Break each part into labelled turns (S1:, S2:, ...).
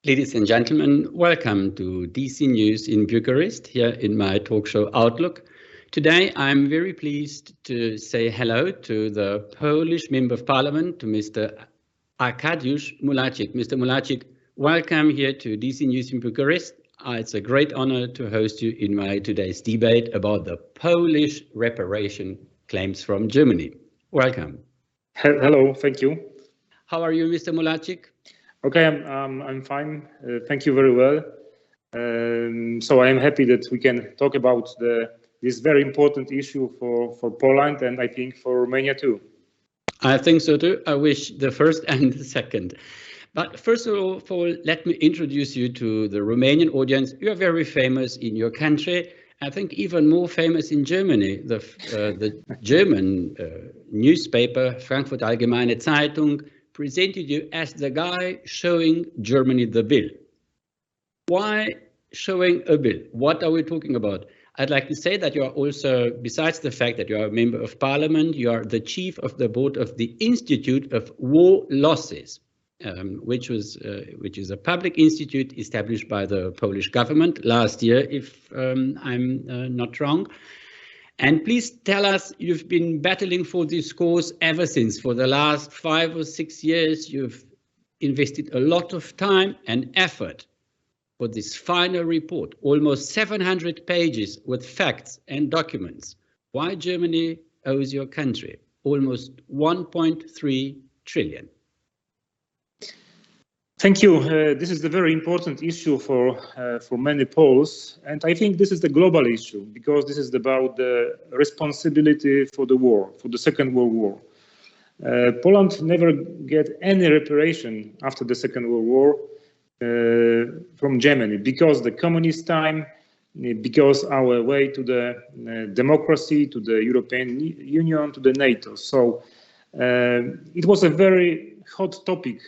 S1: Ladies and gentlemen, welcome to DC News in Bucharest, here in my talk show Outlook. Today, I'm very pleased to say hello to the Polish Member of Parliament, to Mr. Arkadiusz Mularczyk. Mr. Mularczyk, welcome here to DC News in Bucharest. It's a great honor to host you in my today's debate about the Polish reparation claims from Germany. Welcome.
S2: Hello, thank you.
S1: How are you, Mr. Mularczyk?
S2: Okay, I'm fine. Thank you very well. So I am happy that we can talk about this very important issue for Poland and I think for Romania too.
S1: I think so too. I wish the first and the second. But first of all, let me introduce you to the Romanian audience. You are very famous in your country. I think even more famous in Germany. The German newspaper, Frankfurter Allgemeine Zeitung, presented you as the guy showing Germany the bill. Why showing a bill? What are we talking about? I'd like to say that you are also, besides the fact that you are a member of parliament, you are the chief of the board of the Institute of War Losses, which is a public institute established by the Polish government last year, if I'm not wrong. And please tell us, you've been battling for this cause ever since. For the last 5 or 6 years, you've invested a lot of time and effort for this final report, almost 700 pages with facts and documents. Why Germany owes your country almost 1.3 trillion.
S2: Thank you. This is a very important issue for many Poles, and I think this is the global issue because this is about the responsibility for the war, for the Second World War. Poland never get any reparation after the Second World War from Germany because the communist time, because our way to the democracy, to the European Union, to the NATO. So it was a very hot topic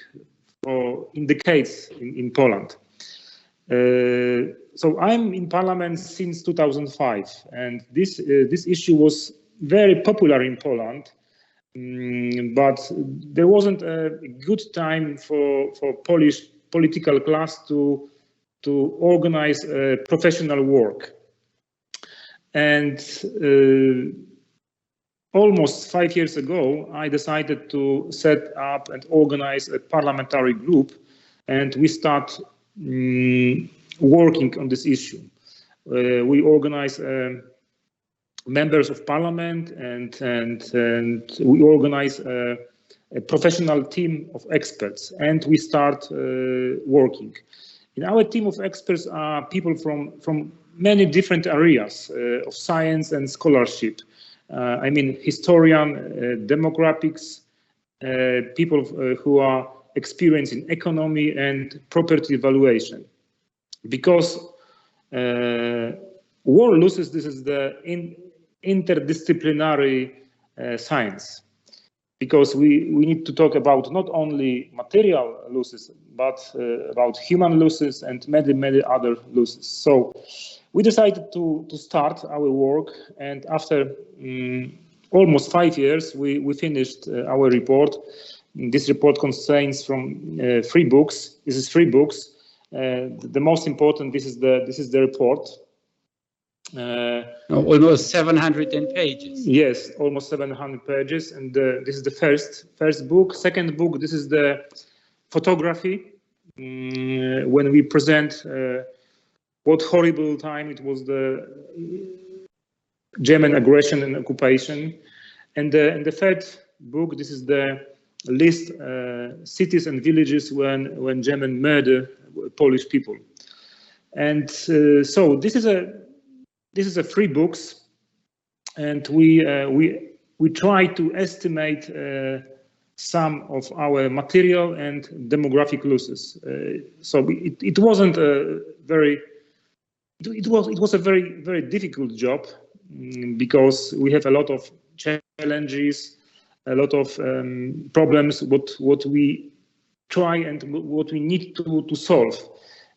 S2: in decades in Poland. So I'm in parliament since 2005, and this issue was very popular in Poland, but there wasn't a good time for Polish political class to organize professional work. And almost 5 years ago, I decided to set up and organize a parliamentary group, and we start working on this issue. We organize members of parliament, and we organize a professional team of experts, and we start working. In our team of experts are people from many different areas of science and scholarship. I mean, historian, demographics, people who are experienced in economy and property valuation. Because war losses, this is the interdisciplinary science. Because we need to talk about not only material losses, but about human losses and many other losses. So we decided to start our work, and after almost 5 years, we finished our report. This report contains from 3 books. This is 3 books. The most important, this is the report.
S1: Almost 700 pages.
S2: Yes, almost 700 pages, and this is the first book. Second book, this is the photography. When we present what horrible time it was, the German aggression and occupation. And the third book, this is the list cities and villages when German murder Polish people. And so this is a 3 books, and we try to estimate some of our material and demographic losses. So it wasn't a very. It was a very difficult job because we have a lot of challenges, a lot of problems. What we try and what we need to solve,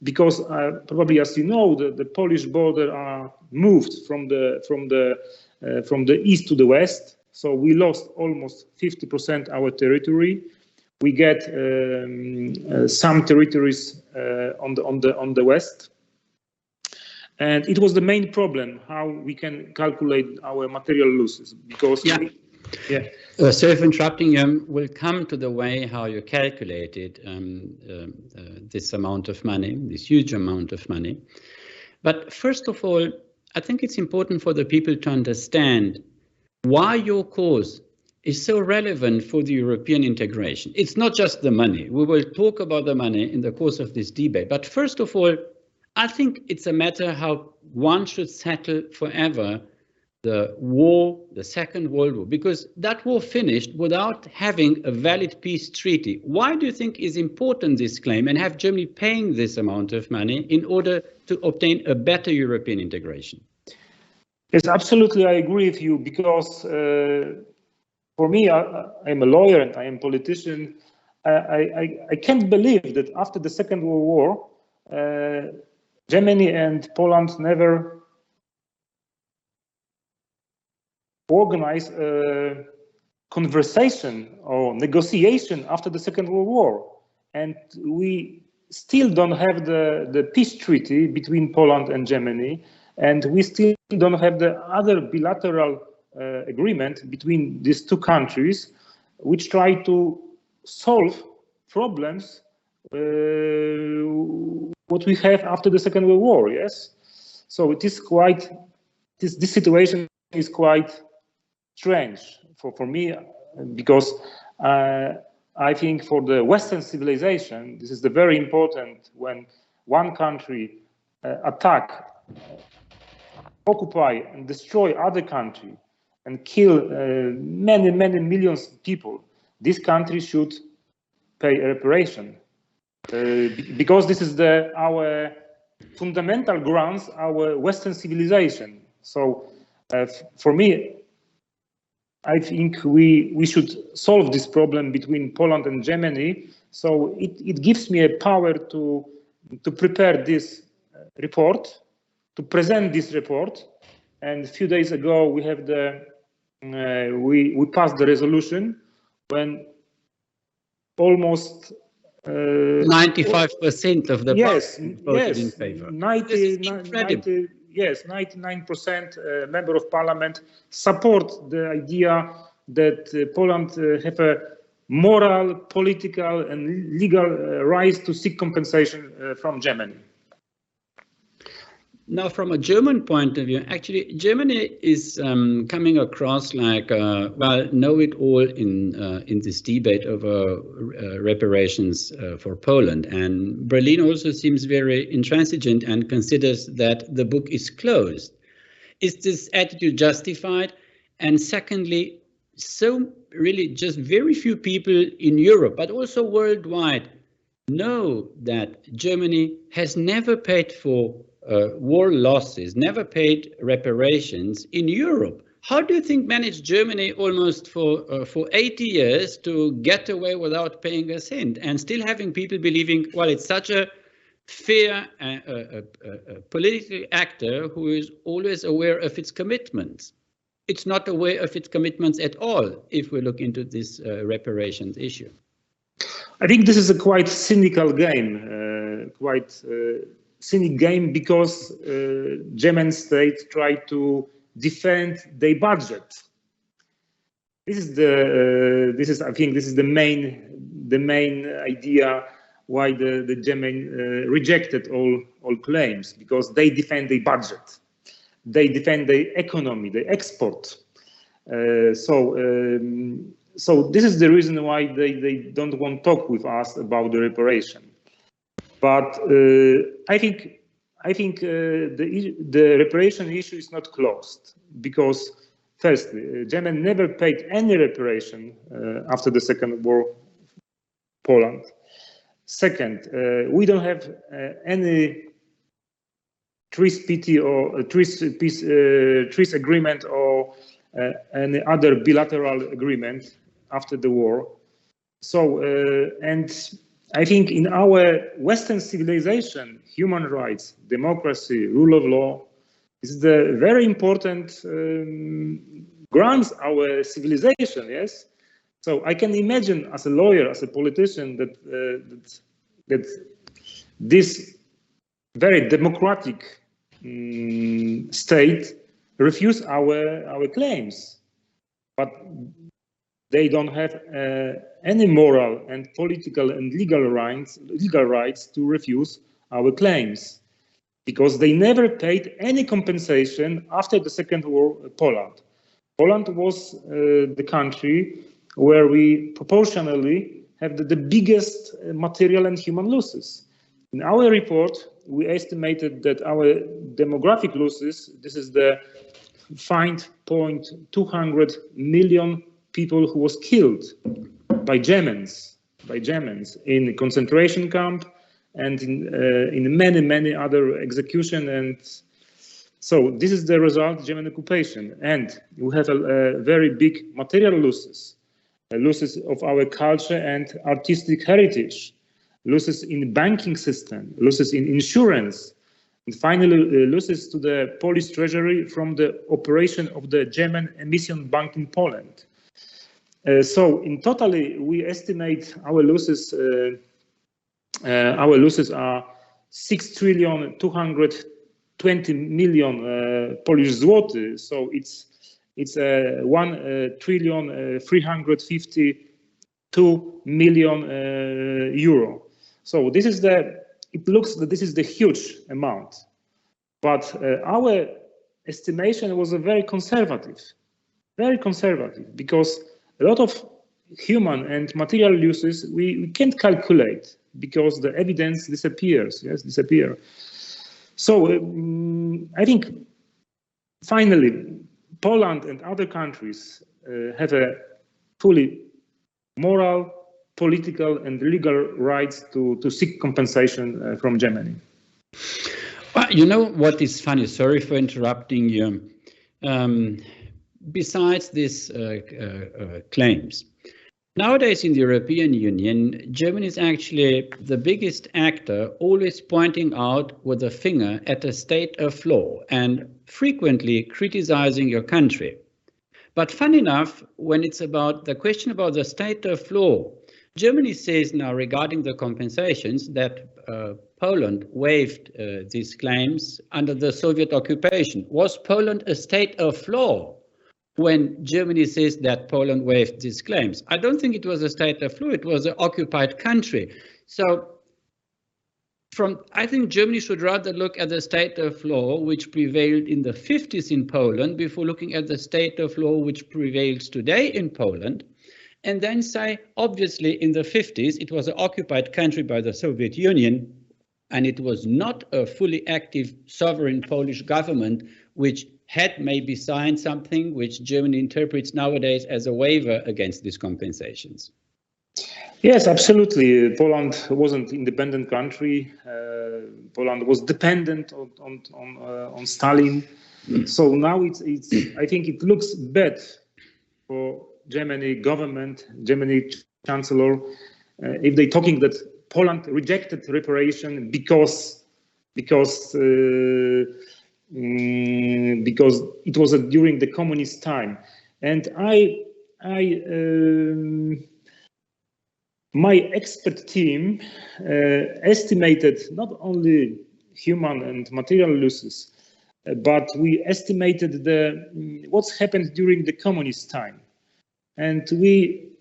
S2: because probably, as you know, the Polish border are moved from the east to the west. So we lost almost 50% our territory. We get some territories on the West. And it was the main problem, how we can calculate our material losses, because
S1: sorry for interrupting you. We'll come to the way how you calculated this amount of money, this huge amount of money. But first of all, I think it's important for the people to understand why your cause is so relevant for the European integration. It's not just the money. We will talk about the money in the course of this debate. But first of all, I think it's a matter how one should settle forever the war, the Second World War, because that war finished without having a valid peace treaty. Why do you think is important this claim, and have Germany paying this amount of money in order to obtain a better European integration?
S2: Yes, absolutely, I agree with you, because for me, I'm a lawyer and I am a politician. I can't believe that after the Second World War, Germany and Poland never organized a conversation or negotiation after the Second World War. And we still don't have the peace treaty between Poland and Germany. And we still don't have the other bilateral agreement between these two countries, which try to solve problems what we have after the Second World War. Yes, so it is quite this situation is quite strange for me, because I think for the Western civilization this is the very important when one country attack, occupy and destroy other country and kill many millions of people. This country should pay a reparation, because this is our fundamental grounds, our Western civilization. So for me, I think we should solve this problem between Poland and Germany. So it gives me a power to prepare this report, to present this report. And a few days ago, we have we passed the resolution when almost
S1: 95% of the parliament voted in favor.
S2: 99% member of parliament support the idea that Poland have a moral, political and legal right to seek compensation from Germany.
S1: Now, from a German point of view, actually, Germany is coming across like, well, know-it-all in this debate over reparations for Poland. And Berlin also seems very intransigent and considers that the book is closed. Is this attitude justified? And secondly, so really just very few people in Europe, but also worldwide, know that Germany has never paid for war losses, never paid reparations in Europe. How do you think managed Germany almost for 80 years to get away without paying a cent and still having people believing, well, it's such a fair political actor who is always aware of its commitments? It's not aware of its commitments at all if we look into this reparations issue.
S2: I think this is a quite cynical game, cynic game, because German state try to defend their budget. I think this is the main idea why the German rejected all claims, because they defend their budget, they defend their economy, the export. So this is the reason why they don't want to talk with us about the reparation. But I think the reparation issue is not closed, because firstly, Germany never paid any reparation after the Second War, Poland. Second, we don't have any treaty or peace agreement or any other bilateral agreement after the war. So and I think in our Western civilization, human rights, democracy, rule of law is the very important grounds our civilization. Yes, so I can imagine as a lawyer, as a politician, that this very democratic state refuse our claims, but they don't have any moral and political and legal rights to refuse our claims, because they never paid any compensation after the Second War. Poland was the country where we proportionally have the biggest material and human losses. In our report, we estimated that our demographic losses, this is the 5.200 million people who was killed by Germans in concentration camp and in many other execution. And so this is the result of German occupation. And we have a very big material losses of our culture and artistic heritage, losses in banking system, losses in insurance, and finally losses to the Polish treasury from the operation of the German emission bank in Poland. So in totally, we estimate our losses are 6,220,000,000 Polish zloty. So it's 1,352,000,000 euro. So this is it looks that this is the huge amount, but our estimation was very conservative, because a lot of human and material losses we can't calculate because the evidence disappears. So I think finally Poland and other countries have a fully moral, political and legal rights to seek compensation from Germany.
S1: Well, you know what is funny? Sorry for interrupting you. Besides these claims, nowadays in the European Union, Germany is actually the biggest actor, always pointing out with a finger at a state of law and frequently criticizing your country. But fun enough, when it's about the question about the state of law, Germany says now regarding the compensations that Poland waived these claims under the Soviet occupation. Was Poland a state of law when Germany says that Poland waived these claims? I don't think it was a state of law, it was an occupied country. So I think Germany should rather look at the state of law which prevailed in the 50s in Poland before looking at the state of law which prevails today in Poland, and then say, obviously in the 50s it was an occupied country by the Soviet Union, and it was not a fully active sovereign Polish government which had maybe signed something which Germany interprets nowadays as a waiver against these compensations.
S2: Yes, absolutely. Poland wasn't an independent country. Poland was dependent on Stalin. So now I think it looks bad for Germany government, Germany Chancellor, if they're talking that Poland rejected reparation because it was during the communist time. And my expert team estimated not only human and material losses, but we estimated what's happened during the communist time. And we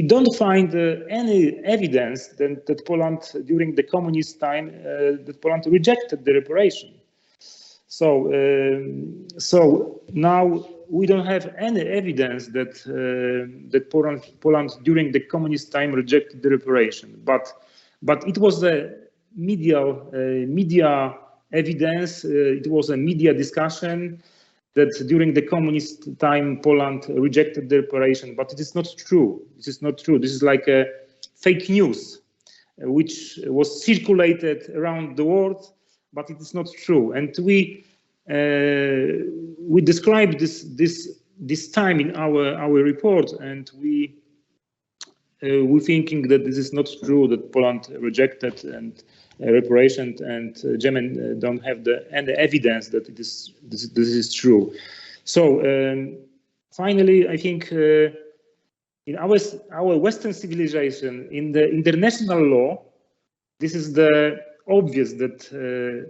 S2: don't find any evidence that Poland during the communist time that Poland rejected the reparation. So now we don't have any evidence that Poland during the communist time rejected the reparation. But it was a media evidence. It was a media discussion that during the communist time Poland rejected the reparation, but it is not true. This is not true. This is like a fake news, which was circulated around the world, but it is not true. And we described this time in our report, and we thinking that this is not true, that Poland rejected and reparation, and Germany don't have any evidence that this is true. So finally, I think in our Western civilization, in the international law, this is the obvious that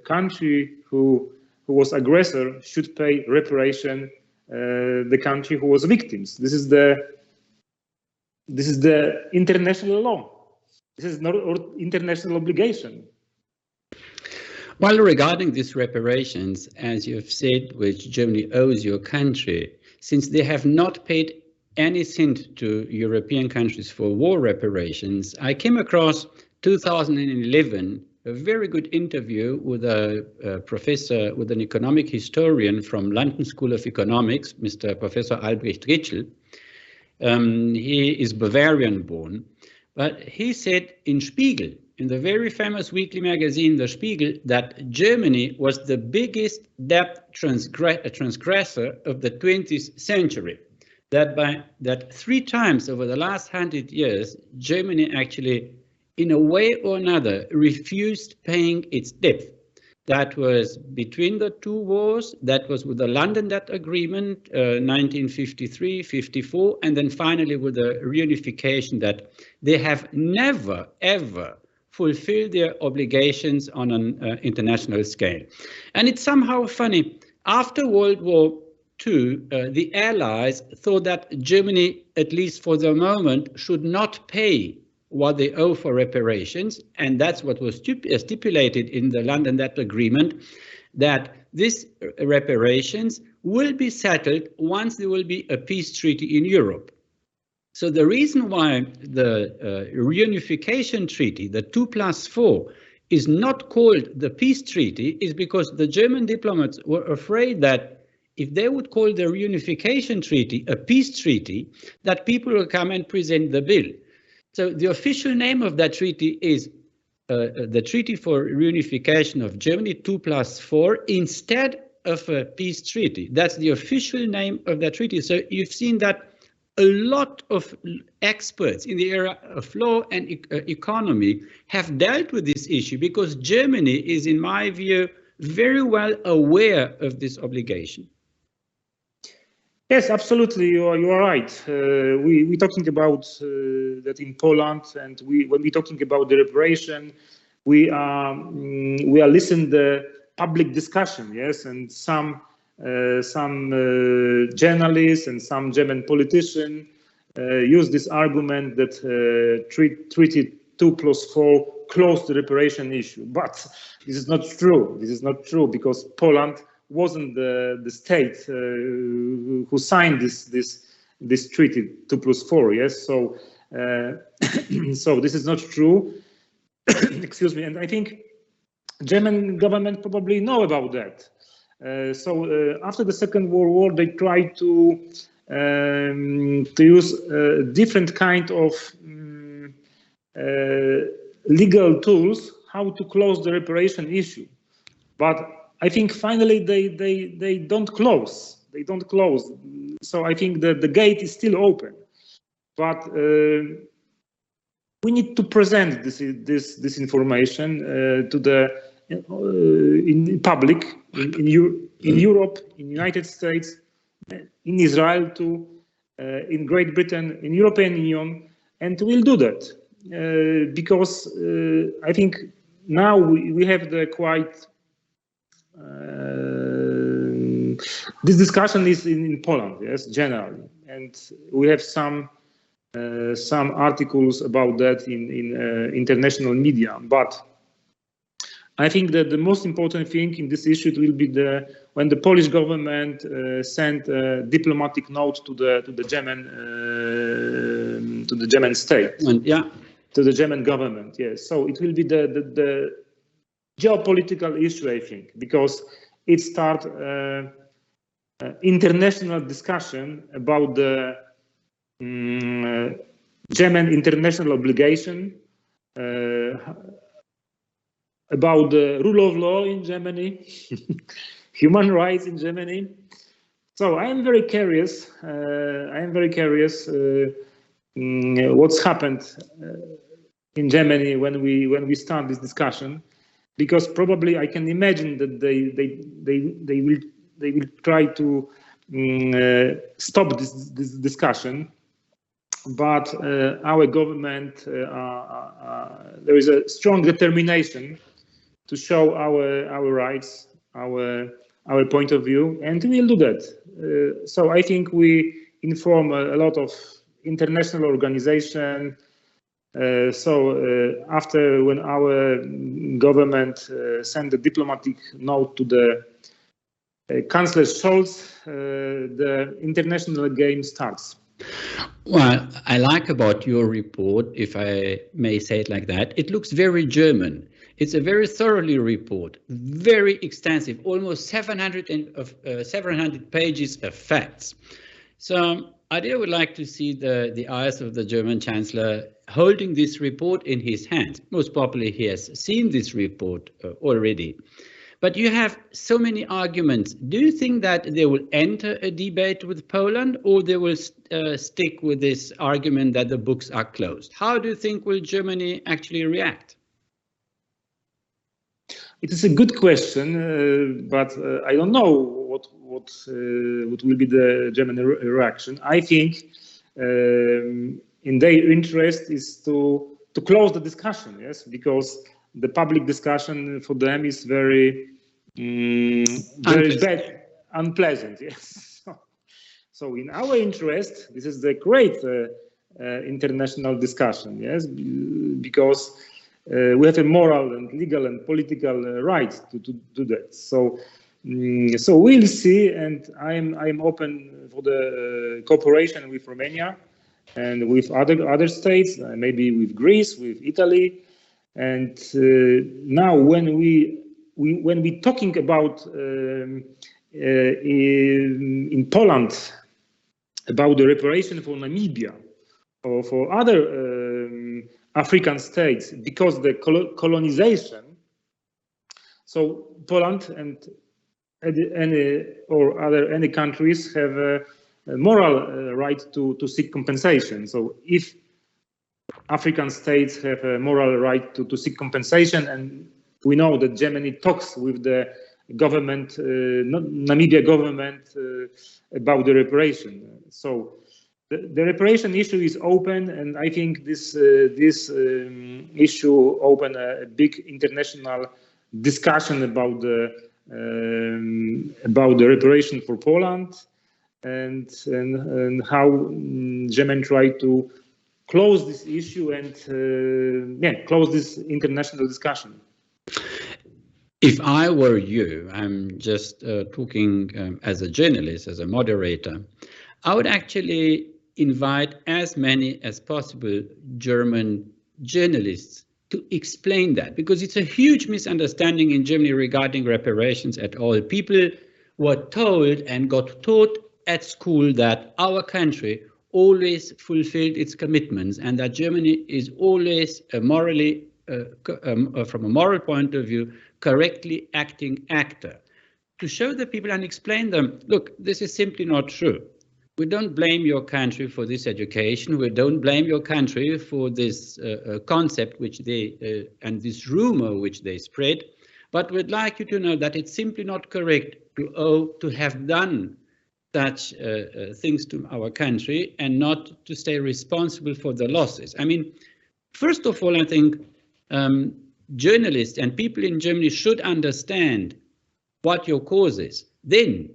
S2: country who was aggressor should pay reparation the country who was victims. This is the international law. This is not an international obligation.
S1: Well, regarding these reparations, as you have said, which Germany owes your country, since they have not paid any cent to European countries for war reparations, I came across 2011 a very good interview with a professor, with an economic historian from London School of Economics, Mr. Professor Albrecht Ritschl. He is Bavarian born, but he said in Spiegel, in the very famous weekly magazine, The Spiegel, that Germany was the biggest debt transgressor of the 20th century. That 3 times over the last 100 years, Germany actually, in a way or another, refused paying its debt. That was between the 2 wars, that was with the London Debt Agreement, 1953, 54, and then finally with the reunification, that they have never, ever fulfilled their obligations on an international scale. And it's somehow funny, after World War II, the Allies thought that Germany, at least for the moment, should not pay what they owe for reparations, and that's what was stipulated in the London Debt Agreement, that this reparations will be settled once there will be a peace treaty in Europe. So the reason why the reunification treaty, the 2+4, is not called the peace treaty is because the German diplomats were afraid that if they would call the reunification treaty a peace treaty, that people will come and present the bill. So the official name of that treaty is the Treaty for Reunification of Germany 2+4 instead of a peace treaty. That's the official name of that treaty. So you've seen that a lot of experts in the area of law and economy have dealt with this issue because Germany is, in my view, very well aware of this obligation.
S2: Yes, absolutely. You are right. We're talking about that in Poland, and when we're talking about the reparation, we are listening to the public discussion. Yes, and some journalists and some German politicians use this argument that Treaty 2+4 closed the reparation issue. But this is not true. This is not true because Poland wasn't the state who signed this treaty 2+4. Yes, so so this is not true. Excuse me, and I think German government probably know about that. So after the Second World War, they tried to use different kind of legal tools how to close the reparation issue, but I think finally they don't close. They don't close. So I think that the gate is still open, but we need to present this information to the in public in Europe, in United States, in Israel too, in Great Britain, in European Union, and we'll do that because I think now we have the quite. This discussion is in Poland, yes, generally, and we have some articles about that in international media. But I think that the most important thing in this issue will be when the Polish government sent a diplomatic note to the German state,
S1: yeah,
S2: to the German government. Yes, so it will be the geopolitical issue, I think, because it starts international discussion about the German international obligation, about the rule of law in Germany, human rights in Germany. So I am very curious. What's happened in Germany when we start this discussion. Because probably I can imagine that they will try to stop this discussion, but our government there is a strong determination to show our rights, our point of view, and we'll do that. So I think we inform a lot of international organization. After when our government sent a diplomatic note to the Chancellor Scholz, the international game starts.
S1: Well, I like about your report, if I may say it like that, it looks very German. It's a very thoroughly report, very extensive, almost 700 pages of facts. So I would like to see the eyes of the German Chancellor holding this report in his hands. Most probably he has seen this report already. But you have so many arguments. Do you think that they will enter a debate with Poland, or they will stick with this argument that the books are closed? How do you think will Germany actually react?
S2: It is a good question, but I don't know what will be the German reaction. I think in their interest is to close the discussion, yes, because the public discussion for them is very bad, unpleasant, yes. So in our interest, this is the great international discussion, yes, because we have a moral and legal and political right to do that. So we'll see, and I'm open for the cooperation with Romania and with other states, maybe with Greece, with Italy. And now when we talking about in Poland about the reparation for Namibia or for other African states, because the colonization, so Poland and any countries have a moral right to seek compensation. So if African states have a moral right to seek compensation, and we know that Germany talks with the government, Namibia government, about the reparation. So the reparation issue is open, and I think this issue open a big international discussion about the reparation for Poland, and how Germany try to close this issue and close this international discussion.
S1: If I were you, I'm just talking as a journalist, as a moderator, I would actually invite as many as possible German journalists to explain that, because it's a huge misunderstanding in Germany regarding reparations at all. People were told and got taught at school that our country always fulfilled its commitments, and that Germany is always morally, from a moral point of view, correctly acting actor. To show the people and explain them, look, this is simply not true. We don't blame your country for this education. We don't blame your country for this concept which they and this rumor which they spread. But we'd like you to know that it's simply not correct to have done such things to our country and not to stay responsible for the losses. I mean, first of all, I think journalists and people in Germany should understand what your cause is. Then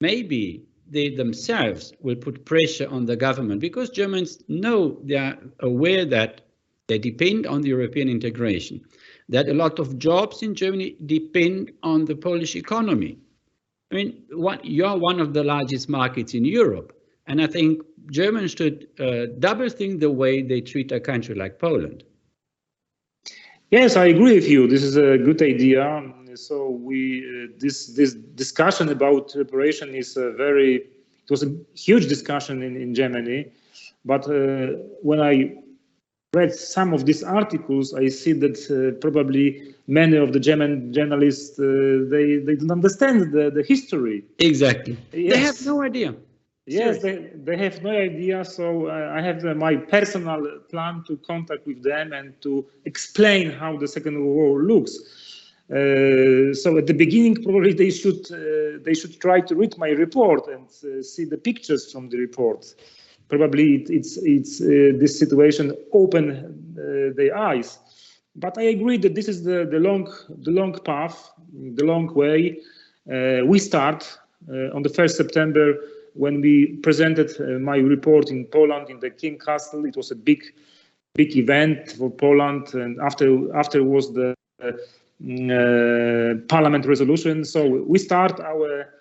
S1: maybe they themselves will put pressure on the government, because Germans know, they are aware that they depend on the European integration, that a lot of jobs in Germany depend on the Polish economy. I mean, you are one of the largest markets in Europe, and I think Germans should double think the way they treat a country like Poland.
S2: Yes, I agree with you. This is a good idea. So this discussion about reparation is it was a huge discussion in Germany. But when I read some of these articles, I see that probably many of the German journalists, they don't understand the history.
S1: Exactly.
S2: Yes.
S1: They have no idea.
S2: Yes, they have no idea. So I have my personal plan to contact with them and to explain how the Second World War looks. So at the beginning, probably they should try to read my report and see the pictures from the report. Probably it's this situation open their eyes. But I agree that this is the long path, the long way. We start on the 1st September when we presented my report in Poland in the King Castle. It was a big event for Poland, and after was the Parliament resolution. So we start our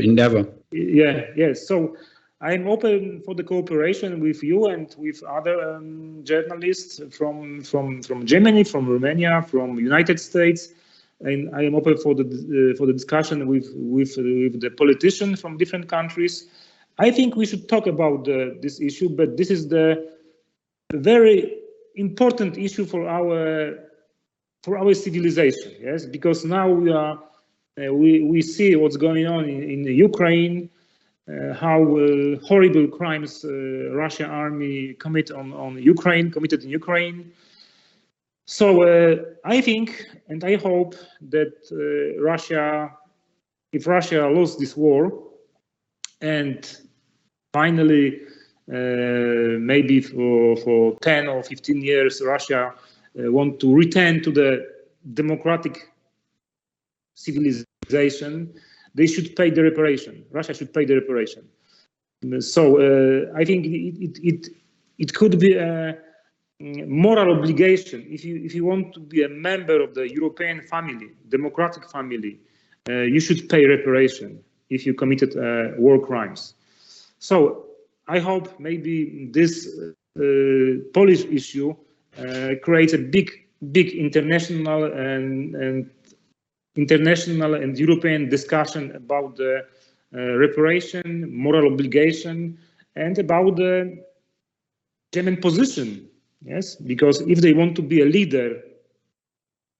S1: endeavor.
S2: Yes. So I'm open for the cooperation with you and with other journalists from Germany, from Romania, from United States, and I am open for the discussion with the politicians from different countries. I think we should talk about this issue, but this is the very important issue for our civilization. Yes, because now we see what's going on in Ukraine. How horrible crimes Russian army committed in Ukraine. So I think and I hope that if Russia loses this war, and finally maybe for 10 or 15 years Russia want to return to the democratic civilization, they should pay the reparation. Russia should pay the reparation. So I think it could be a moral obligation. If you want to be a member of the European family, democratic family, you should pay reparation if you committed war crimes. So I hope maybe this Polish issue creates a big international and European discussion about the reparation, moral obligation, and about the German position. Yes, because if they want to be a leader,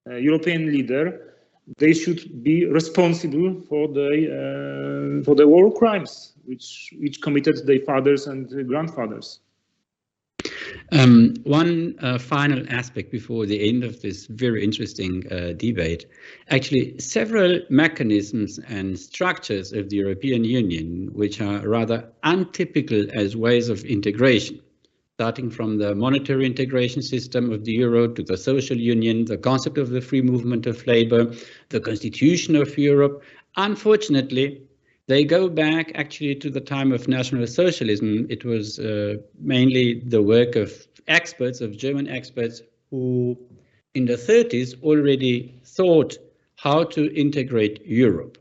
S2: a European leader, they should be responsible for the war crimes which committed their fathers and grandfathers.
S1: One final aspect before the end of this very interesting debate. Actually, several mechanisms and structures of the European Union, which are rather untypical as ways of integration, starting from the monetary integration system of the euro to the social union, the concept of the free movement of labor, the constitution of Europe. Unfortunately, they go back actually to the time of National Socialism. It was mainly the work of experts, of German experts, who in the 30s already thought how to integrate Europe.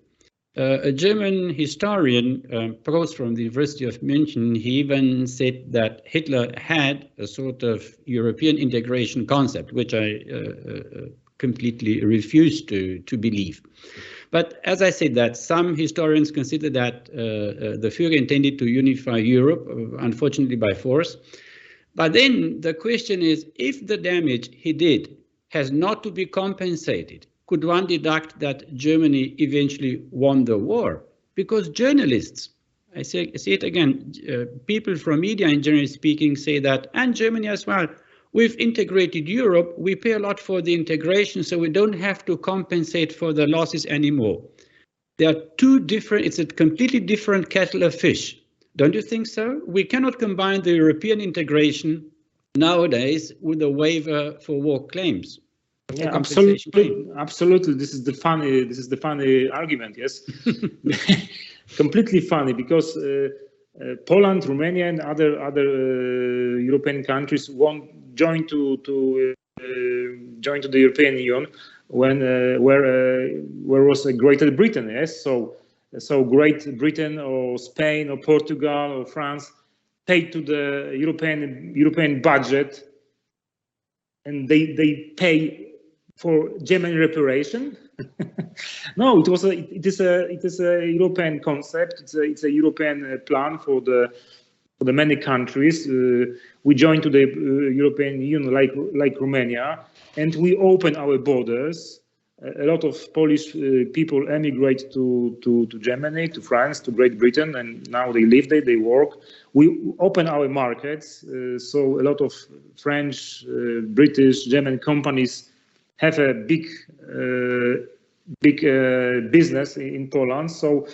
S1: A German historian, Prost from the University of München, he even said that Hitler had a sort of European integration concept, which I completely refuse to believe. But as I said, that some historians consider that the Führer intended to unify Europe, unfortunately by force. But then the question is, if the damage he did has not to be compensated, could one deduct that Germany eventually won the war? Because journalists, I say it again, people from media and generally speaking say that, and Germany as well, we've integrated Europe, we pay a lot for the integration, so we don't have to compensate for the losses anymore. They are two different, it's a completely different kettle of fish. Don't you think so? We cannot combine the European integration nowadays with a waiver for war claims.
S2: Yeah, absolutely. This is the funny argument. Yes, completely funny, because Poland, Romania, and other European countries won't join to the European Union where was Great Britain. Yes, so Great Britain or Spain or Portugal or France paid to the European budget, and they pay for German reparation. No, it is a European concept. It's a European plan for the many countries. We joined to the European Union like Romania, and we open our borders. A lot of Polish people emigrate to Germany, to France, to Great Britain, and now they live there, they work. We open our markets, so a lot of French, British, German companies have a big business in Poland. So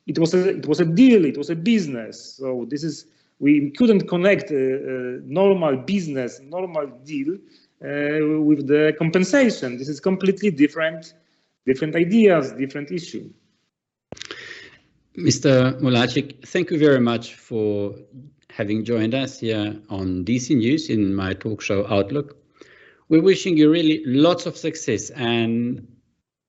S2: it was a deal, it was a business. So this is we couldn't connect normal business, normal deal with the compensation. This is completely different ideas, different issue.
S1: Mr. Mularczyk, thank you very much for having joined us here on DC News in my talk show Outlook. We're wishing you really lots of success, and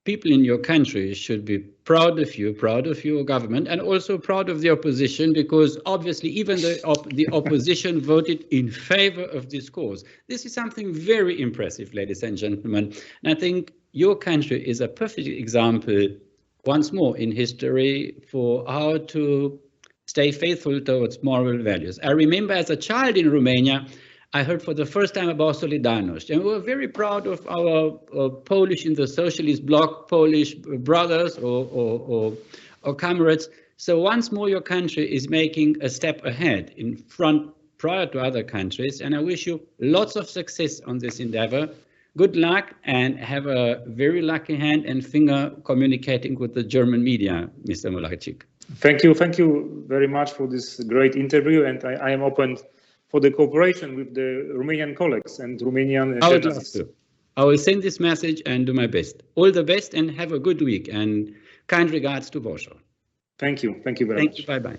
S1: people in your country should be proud of you, proud of your government, and also proud of the opposition, because obviously even the opposition voted in favor of this cause. This is something very impressive, ladies and gentlemen. And I think your country is a perfect example, once more in history, for how to stay faithful towards moral values. I remember as a child in Romania, I heard for the first time about Solidarność, and we were very proud of our Polish in the socialist bloc, Polish brothers or comrades. So once more your country is making a step ahead in front prior to other countries, and I wish you lots of success on this endeavor. Good luck, and have a very lucky hand and finger communicating with the German media, Mr. Mularczyk.
S2: Thank you very much for this great interview, and I am open for the cooperation with the Romanian colleagues and Romanian journalists.
S1: I will send this message and do my best. All the best, and have a good week, and kind regards to Warsaw.
S2: Thank you very much.
S1: Thank you, bye-bye.